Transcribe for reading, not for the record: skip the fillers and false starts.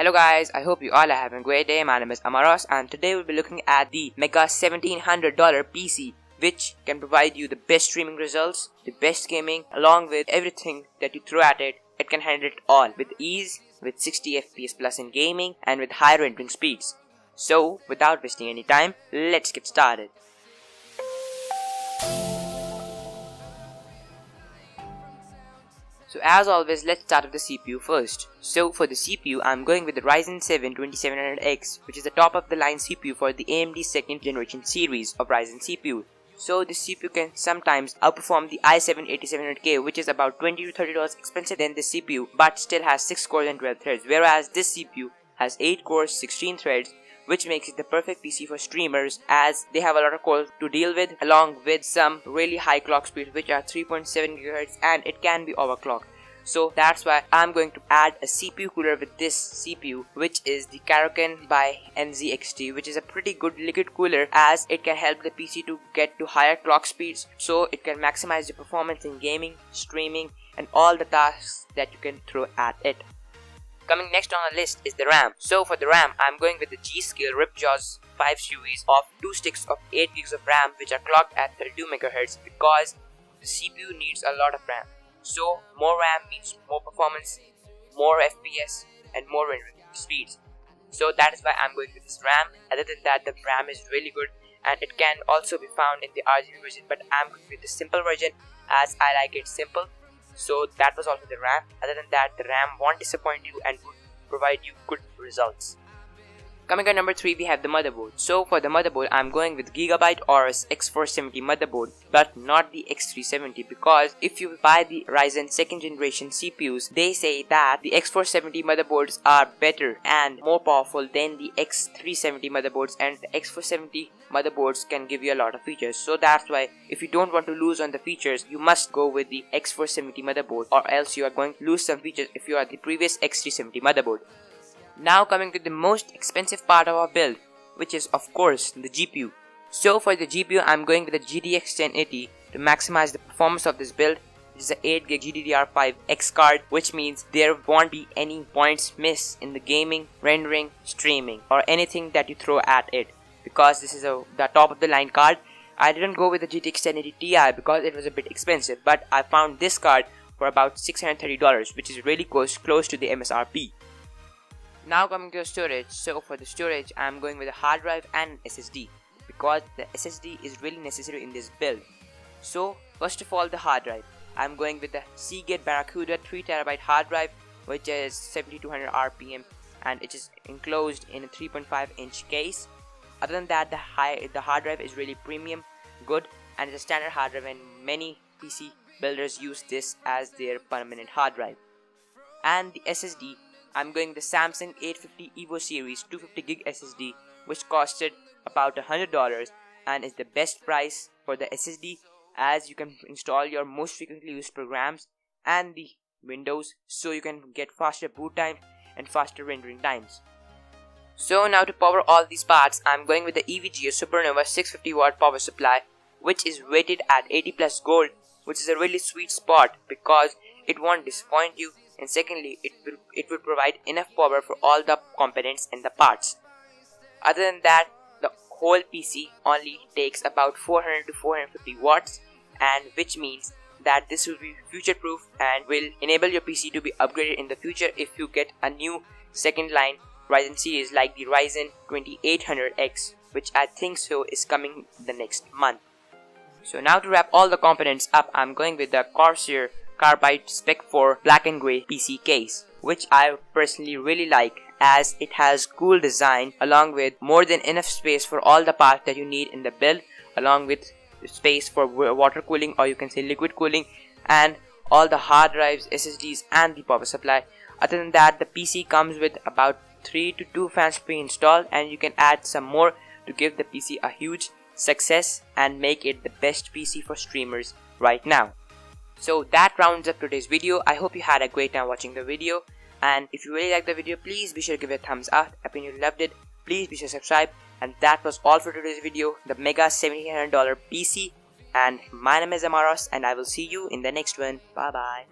Hello guys, I hope you all are having a great day. My name is Amaros and today we'll be looking at the mega $1,700 PC which can provide you the best streaming results, the best gaming, along with everything that you throw at it. It can handle it all with ease, with 60 FPS plus in gaming and with high rendering speeds. So without wasting any time, let's get started. So as always, let's start with the CPU first. So for the CPU, I'm going with the Ryzen 7 2700X, which is the top of the line CPU for the AMD 2nd generation series of Ryzen CPU. So this CPU can sometimes outperform the i7 8700K, which is about $20 to $30 expensive than this CPU, but still has 6 cores and 12 threads, whereas this CPU has 8 cores, 16 threads, which makes it the perfect PC for streamers as they have a lot of cores to deal with, along with some really high clock speeds which are 3.7 GHz, and it can be overclocked. So that's why I'm going to add a CPU cooler with this CPU, which is the Karoken by NZXT, which is a pretty good liquid cooler as it can help the PC to get to higher clock speeds, so it can maximize the performance in gaming, streaming and all the tasks that you can throw at it. Coming next on the list is the RAM. So for the RAM, I'm going with the G-Skill Ripjaws 5 series of 2 sticks of 8 GB of RAM which are clocked at 32 MHz because the CPU needs a lot of RAM. So more RAM means more performance, more FPS and more rendering speeds. So that is why I'm going with this RAM. Other than that, the RAM is really good and it can also be found in the RGB version, but I'm going with the simple version as I like it simple. So that was all for the RAM. Other than that, the RAM won't disappoint you and would provide you good results. Coming at number 3, we have the motherboard. So for the motherboard, I'm going with Gigabyte Aorus X470 motherboard, but not the X370, because if you buy the Ryzen 2nd generation CPUs, they say that the X470 motherboards are better and more powerful than the X370 motherboards, and the X470 motherboards can give you a lot of features. So that's why if you don't want to lose on the features, you must go with the X470 motherboard, or else you are going to lose some features if you are the previous X370 motherboard. Now coming to the most expensive part of our build, which is of course the GPU. So for the GPU, I'm going with the GTX 1080 to maximize the performance of this build. It is a 8GB GDDR5X card, which means there won't be any points missed in the gaming, rendering, streaming or anything that you throw at it, because this is the top of the line card. I didn't go with the GTX 1080 Ti because it was a bit expensive, but I found this card for about $630, which is really close to the MSRP. Now coming to the storage. So for the storage, I'm going with a hard drive and an SSD because the SSD is really necessary in this build. So first of all, the hard drive. I'm going with the Seagate Barracuda 3TB hard drive, which is 7200 RPM and it is enclosed in a 3.5-inch case. Other than that, the hard drive is really premium, good, and it's a standard hard drive, and many PC builders use this as their permanent hard drive. And the SSD, I'm going with the Samsung 850 EVO series 250GB SSD, which costed about $100 and is the best price for the SSD, as you can install your most frequently used programs and the Windows, so you can get faster boot time and faster rendering times. So now to power all these parts, I'm going with the EVGA Supernova 650W power supply, which is rated at 80 plus gold, which is a really sweet spot because it won't disappoint you. And secondly, it will provide enough power for all the components and the parts. Other than that, the whole PC only takes about 400 to 450 watts, and which means that this will be future proof and will enable your PC to be upgraded in the future if you get a new second line Ryzen series like the Ryzen 2800X, which I think so is coming the next month. So now to wrap all the components up, I'm going with the Corsair Carbide Spec 4 black and grey PC case, which I personally really like as it has cool design along with more than enough space for all the parts that you need in the build, along with space for water cooling, or you can say liquid cooling, and all the hard drives, SSDs and the power supply. Other than that, the PC comes with about 3 to 2 fans pre-installed, and you can add some more to give the PC a huge success and make it the best PC for streamers right now. So that rounds up today's video. I hope you had a great time watching the video, and if you really liked the video, please be sure to give it a thumbs up. If you loved it, please be sure to subscribe. And that was all for today's video, the mega $1,700 PC. And my name is Amaros, and I will see you in the next one. Bye bye.